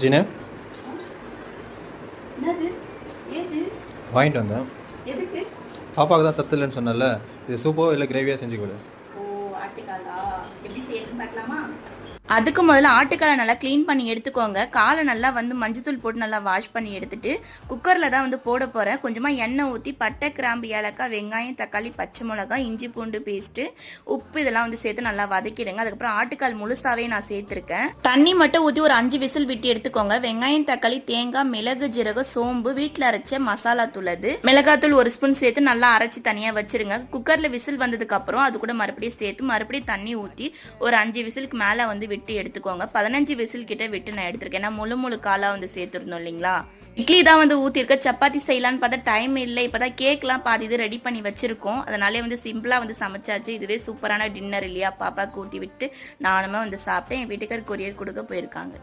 ஜீனு என்னது? ஏது? வாங்கிட்டு வந்தேன். எதுக்கு? பாப்பாவுக்கு தான் சத்து இல்லைன்னு சொன்னல, இது சூப்போ இல்லை கிரேவியாக செஞ்சு கொடு. ஓ, ஆட்டுக்காலா? எப்படி செய்யணும்னு பார்க்கலாமா? அதுக்கு முதல்ல ஆட்டுக்காலை நல்லா க்ளீன் பண்ணி எடுத்துக்கோங்க. காலை நல்லா வந்து மஞ்சத்தூள் போட்டு நல்லா வாஷ் பண்ணி எடுத்துட்டு குக்கரில் தான் வந்து போட போகிறேன். கொஞ்சமாக எண்ணெய் ஊற்றி பட்டை, கிராம்பு, ஏலக்காய், வெங்காயம், தக்காளி, பச்சை மிளகாய், இஞ்சி பூண்டு பேஸ்ட்டு, உப்பு இதெல்லாம் வந்து சேர்த்து நல்லா வதக்கிடுங்க. அதுக்கப்புறம் ஆட்டுக்கால் முழுசாவே நான் சேர்த்துருக்கேன். தண்ணி மட்டும் ஊற்றி ஒரு 5 விசில் விட்டு எடுத்துக்கோங்க. வெங்காயம், தக்காளி, தேங்காய், மிளகு, ஜீரகம், சோம்பு, வீட்டில் அரைச்ச மசாலா தூள், அது மிளகாத்தூள் 1 ஸ்பூன் சேர்த்து நல்லா அரைச்சி தனியாக வச்சிருங்க. குக்கரில் விசில் வந்ததுக்கு அப்புறம் அது கூட மறுபடியும் சேர்த்து மறுபடியும் தண்ணி ஊற்றி ஒரு 5 விசிலுக்கு மேலே வந்து விட்டு எடுத்துக்கோங்க. 15 விசில் கிட்ட விட்டு நான் எடுத்திருக்கேன். ஏன்னா முழு காலா வந்து சேர்த்துருந்தோம் இல்லைங்களா. இட்லி தான் வந்து ஊற்றிருக்க. சப்பாத்தி செய்யலான்னு பார்த்தா டைம் இல்லை. இப்போதான் கேக்லாம் பாதி இது ரெடி பண்ணி வச்சிருக்கோம். அதனாலே வந்து சிம்பிளாக வந்து சமைச்சாச்சு. இதுவே சூப்பரான டின்னர் இல்லையா. பாப்பாக்கு ஊட்டி விட்டு நானுமே வந்து சாப்பிட்டேன். என் வீட்டுக்கார் கொரியர் கொடுக்க போயிருக்காங்க.